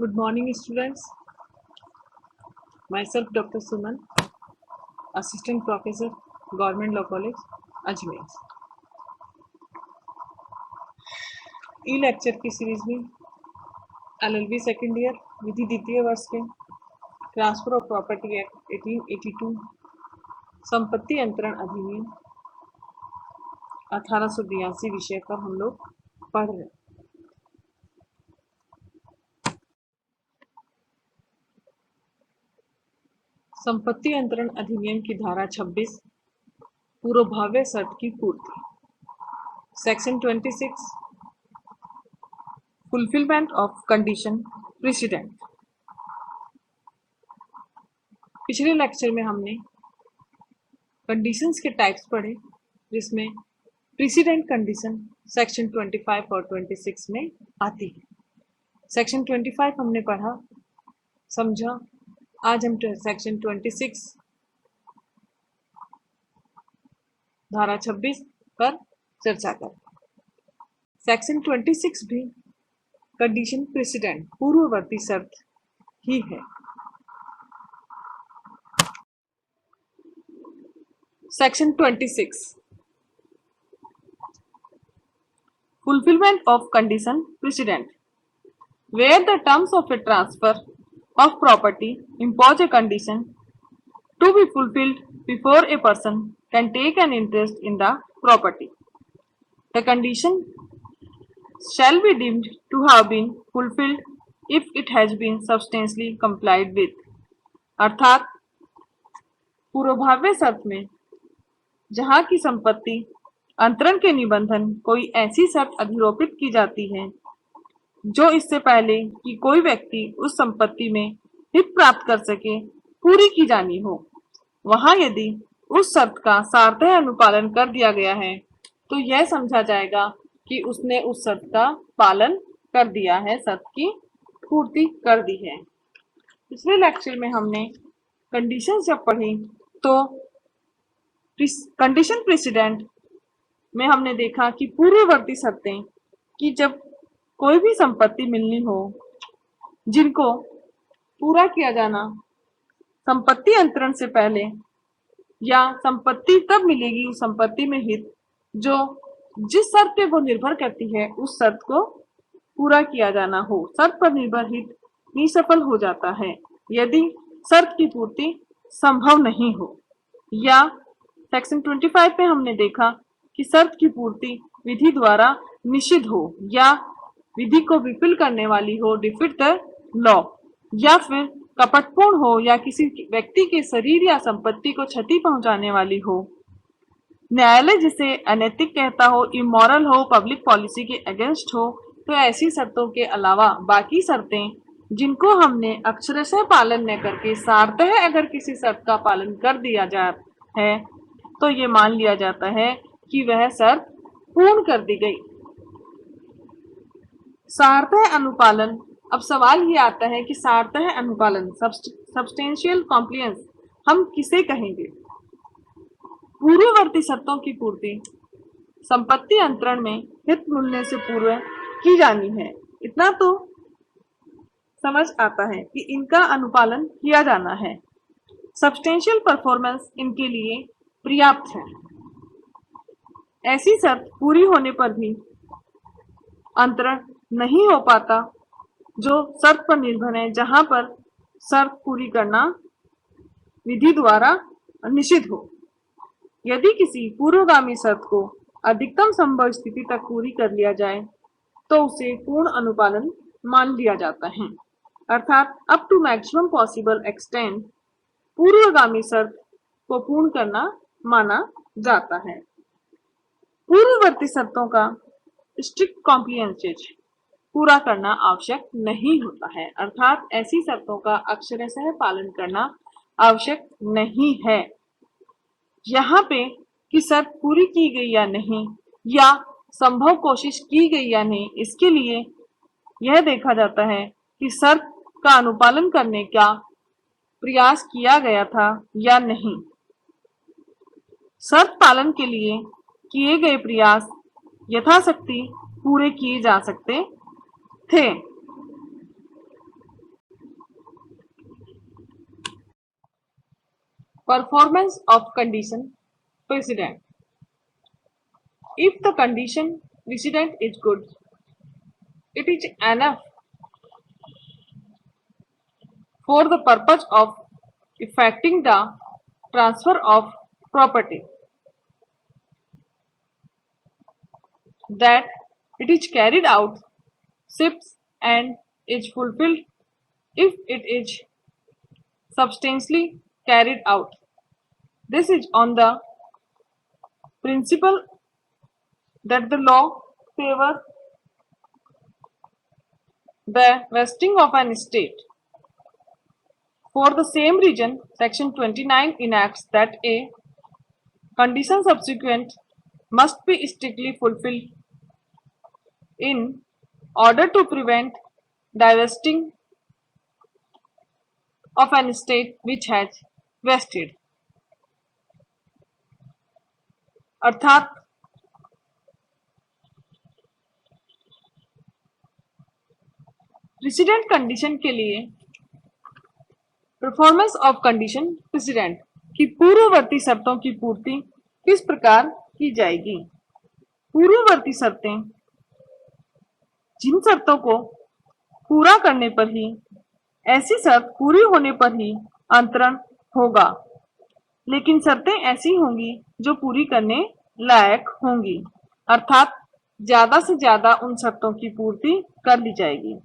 Good morning, students. Myself, Dr. Suman, Assistant Professor, Government Law College, Ajmer. ई lecture की series में LLB second year विधि द्वितीय वर्ष के transfer of property act 1882, संपत्ति अंतरण अधिनियम 1882 विषय पर हम लोग पढ़ रहे हैं। संपत्ति अंतरण अधिनियम की धारा 26 पूर्वभाव्य शर्त की पूर्ति। Section 26 fulfilment of condition president. पिछले लेक्चर में हमने कंडीशंस के टाइप्स पढ़े, जिसमें प्रेसिडेंट कंडीशन सेक्शन 25 और 26 में आती है। सेक्शन 25 हमने पढ़ा, समझा। आज हम सेक्शन 26 धारा 26 पर चर्चा करें। सेक्शन 26 भी कंडीशन प्रेसिडेंट पूर्ववर्ती शर्त ही है। Section 26 fulfillment of condition precedent, where the terms of a transfer of property impose a condition to be fulfilled before a person can take an interest in the property. The condition shall be deemed to have been fulfilled if it has been substantially complied with. अर्थात पूर्वभाव्य शर्त में जहाँ की संपत्ति अंतरण के निबंधन कोई ऐसी शर्त अधिरोपित की जाती है जो इससे पहले कि कोई व्यक्ति उस संपत्ति में हित प्राप्त कर सके पूरी की जानी हो, वहां यदि उस शर्त का सार्थक अनुपालन कर दिया गया है तो यह समझा जाएगा कि उसने उस शर्त का पालन कर दिया है, शर्त की पूर्ति कर दी है। पिछले लेक्चर में हमने कंडीशन जब पढ़ी तो कंडीशन प्रेसिडेंट में हमने देखा कि पूर्ववर्ती शर्तें कि जब कोई भी संपत्ति मिलनी हो जिनको पूरा किया जाना संपत्ति अंतरण से पहले, या संपत्ति तब मिलेगी उस संपत्ति में हित जो जिस शर्त पे वो निर्भर करती है उस शर्त को पूरा किया जाना हो। शर्त पर निर्भर हित निसफल हो जाता है यदि शर्त की पूर्ति संभव नहीं हो। या सेक्शन 25 पे हमने देखा कि शर्त की पूर्ति विधि द्वारा निषिद्ध हो, या विधि को विफल करने वाली हो, डिफीट द लॉ, या फिर कपटपूर्ण हो, या किसी व्यक्ति के शरीर या संपत्ति को क्षति पहुंचाने वाली हो। न्यायालय जिसे अनैतिक कहता हो, इमोरल हो, पब्लिक पॉलिसी के अगेंस्ट हो, तो ऐसी शर्तों के अलावा बाकी शर्तें जिनको हमने अक्षरशः पालन न करके सार्थक अगर किसी शर्त का पालन कर दिया जाता है तो ये मान लिया जाता है कि वह शर्त पूर्ण कर दी गई। सार्थक अनुपालन। अब सवाल ये आता है कि सार्थक अनुपालन सब्सटेंशियल कॉम्प्लायंस हम किसे कहेंगे? पूर्ववर्ती शर्तों की पूर्ति संपत्ति अंतरण में हित मिलने से पूर्व की जानी है। इतना तो समझ आता है कि इनका अनुपालन किया जाना है। सब्सटेंशियल परफॉर्मेंस इनके लिए पर्याप्त है। ऐसी शर्त पूरी होने पर भी अंतरण नहीं हो पाता जो शर्त पर निर्भर है, जहां पर शर्त पूरी करना विधि द्वारा निषिद्ध हो। यदि किसी पूर्वगामी शर्त को अधिकतम संभव स्थिति तक पूरी कर लिया जाए तो उसे पूर्ण अनुपालन मान लिया जाता है। अर्थात up to maximum possible extent पूर्वगामी शर्त को पूर्ण करना माना जाता है। पूर्ववर्ती शर्तों का स्ट्रिक्ट कॉम्प्लायंस पूरा करना आवश्यक नहीं होता है। अर्थात ऐसी शर्तों का अक्षरशः पालन करना आवश्यक नहीं है। यहाँ पे कि शर्त पूरी की गई या नहीं, या संभव कोशिश की गई या नहीं, इसके लिए यह देखा जाता है कि शर्त का अनुपालन करने का प्रयास किया गया था या नहीं। शर्त पालन के लिए किए गए प्रयास यथाशक्ति पूरे किए जा सकते थे। performance of condition precedent. If the condition precedent is good, it is enough for the purpose of effecting the transfer of property. That it is carried out, ships and is fulfilled if it is substantially carried out. This is on the principle that the law favors the vesting of an estate. For the same reason, Section 29 enacts that a condition subsequent must be strictly fulfilled in order to prevent divesting of an estate which has vested. अर्थात president condition के लिए performance of condition president की पूर्ववर्ती शर्तों की पूर्ति किस प्रकार की जाएगी। पूर्ववर्ती शर्तें जिन शर्तों को पूरा करने पर ही, ऐसी शर्त पूरी होने पर ही अंतरण होगा, लेकिन शर्तें ऐसी होंगी जो पूरी करने लायक होंगी, अर्थात ज्यादा से ज्यादा उन शर्तों की पूर्ति कर ली जाएगी।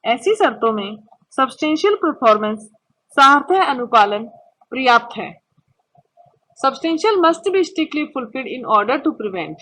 ऐसी शर्तों में सब्सटेंशियल परफॉर्मेंस सार्थक अनुपालन पर्याप्त है। Substantial must be strictly fulfilled in order to prevent.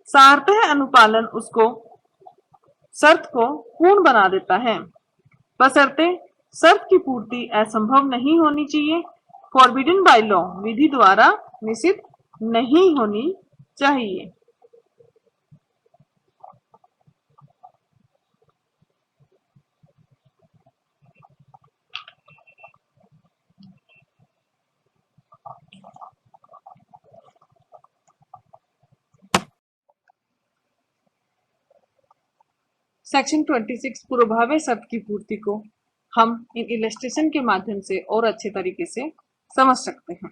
सार्थक अनुपालन उसको शर्त को पूर्ण बना देता है, बशर्ते शर्त की पूर्ति असंभव नहीं होनी चाहिए, फॉरबिडन बाय लॉ, विधि द्वारा निषिद्ध नहीं होनी चाहिए। सेक्शन 26 पूर्वभावी शर्त की पूर्ति को हम इन इलस्ट्रेशन के माध्यम से और अच्छे तरीके से समझ सकते हैं।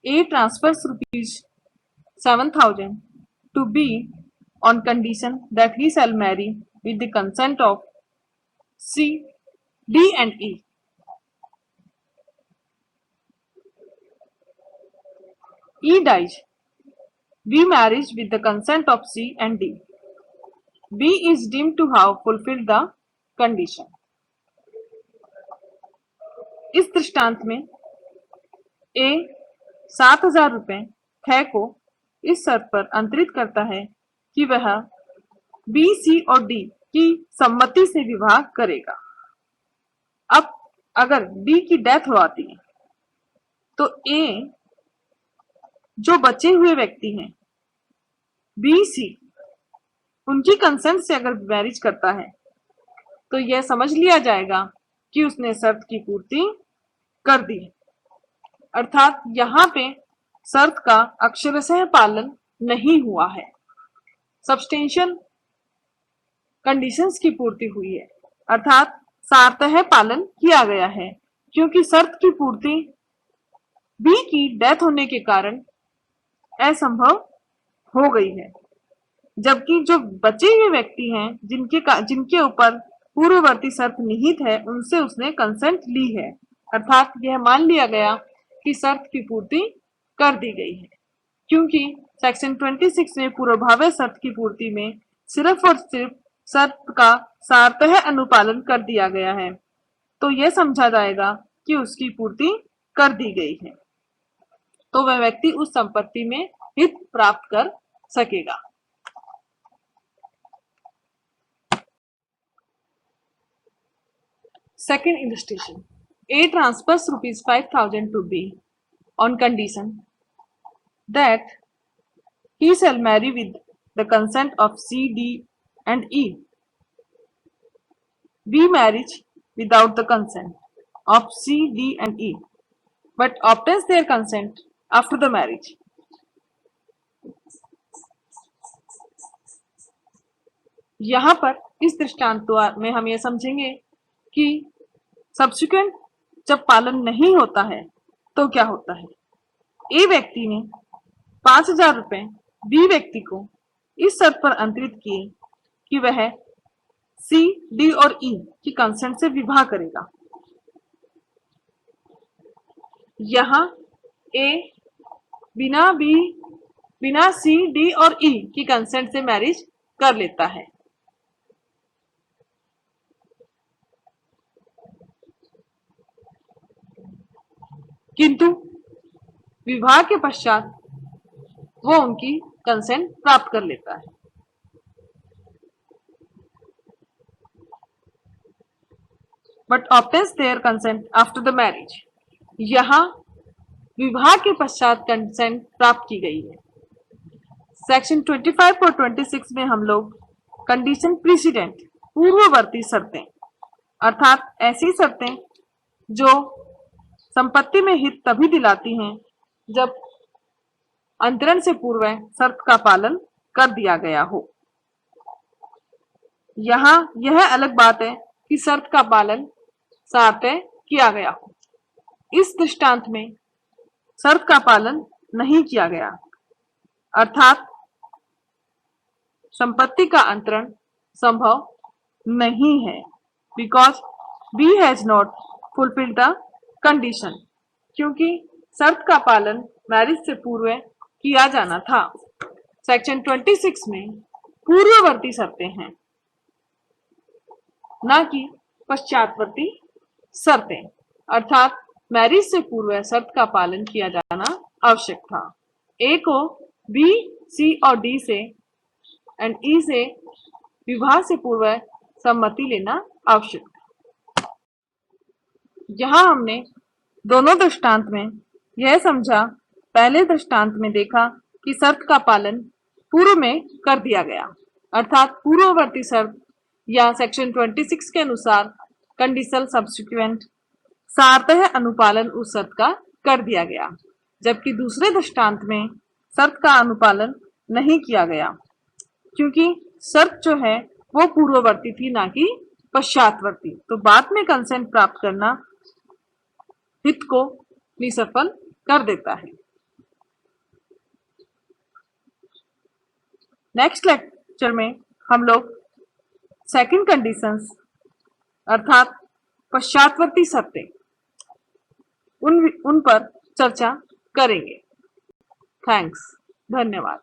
A transfers ₹7,000 to B on condition that he shall marry with the consent of C, D and E. E dies. B marries with the consent of C and D. B is deemed to have fulfilled the condition. इस दृष्टांत में A 7,000 रुपए ख को इस शर्त पर अंतरित करता है कि वह B, C और D की सम्मति से विवाह करेगा। अब अगर D की डेथ हो आती है तो A जो बचे हुए व्यक्ति हैं B, C उनकी कंसेंट से अगर मैरिज करता है तो यह समझ लिया जाएगा कि उसने शर्त की पूर्ति कर दी, अर्थात यहाँ पे शर्त का अक्षरशः पालन नहीं हुआ है, सब्सटेंशियल कंडीशंस की पूर्ति हुई है, अर्थात सार्थक पालन किया गया है, क्योंकि शर्त की पूर्ति बी की डेथ होने के कारण असंभव हो गई है, जबकि जो बचे हुए व्यक्ति हैं जिनके ऊपर पूर्ववर्ती शर्त निहित है उनसे उसने कंसेंट ली है, अर्थात यह मान लिया गया कि शर्त की पूर्ति कर दी गई है। क्योंकि सेक्शन 26 में पूर्वभावी शर्त की पूर्ति में सिर्फ और सिर्फ शर्त का सार्थक अनुपालन कर दिया गया है, तो यह समझा जाएगा कि उसकी पूर्ति कर दी गई है, तो वह व्यक्ति उस संपत्ति में हित प्राप्त कर सकेगा। Second illustration. A transfers ₹5,000 to B on condition that he shall marry with the consent of C, D and E. B marries without the consent of C, D and E, but obtains their consent after the marriage. यहाँ पर इस दृष्टांत में हम ये समझेंगे कि subsequent जब पालन नहीं होता है तो क्या होता है? ए व्यक्ति ने 5,000 रुपए बी व्यक्ति को इस शर्त पर अंतरित किए कि वह सी, डी और ई की कंसेंट से विवाह करेगा। यहाँ ए बिना सी, डी और ई की कंसेंट से मैरिज कर लेता है। किंतु विवाह के पश्चात वो उनकी कंसेंट प्राप्त कर लेता है। But obtains their consent after the marriage. यहाँ विवाह के पश्चात कंसेंट प्राप्त की गई है। सेक्शन 25 और 26 में हम लोग कंडीशन प्रीसिडेंट पूर्ववर्ती शर्तें अर्थात ऐसी शर्तें जो संपत्ति में हित तभी दिलाती हैं जब अंतरण से पूर्व शर्त का पालन कर दिया गया हो। यहाँ यह अलग बात है कि शर्त का पालन सार्थक किया गया हो। इस दृष्टांत में शर्त का पालन नहीं किया गया, अर्थात संपत्ति का अंतरण संभव नहीं है, because B has not fulfilled the condition, क्योंकि शर्त का पालन मैरिज से पूर्व किया जाना था। सेक्शन 26 में पूर्ववर्ती शर्तें हैं, न कि पश्चातवर्ती शर्तें, अर्थात मैरिज से पूर्व शर्त का पालन किया जाना आवश्यक था। ए को बी, सी और डी से एंड ई से विवाह से पूर्व सम्मति लेना आवश्यक था। यहाँ हमने दोनों दृष्टांत में यह समझा, पहले दृष्टांत में देखा कि शर्त का पालन पूर्व में कर दिया गया, अर्थात पूर्ववर्ती शर्त या सेक्शन 26 के अनुसार कंडीशनल सब्स्टिट्यूएंट सार्थक अनुपालन उस शर्त का कर दिया गया, जबकि दूसरे दृष्टांत में शर्त का अनुपालन नहीं किया गया, क्योंकि शर्त जो है वो पूर्ववर्ती थी, ना कि पश्चातवर्ती। तो बाद में कंसेंट प्राप्त करना हित को निसफल कर देता है। नेक्स्ट लेक्चर में हम लोग सेकंड कंडीशंस अर्थात पश्चातवर्ती शर्तें उन पर चर्चा करेंगे। थैंक्स, धन्यवाद।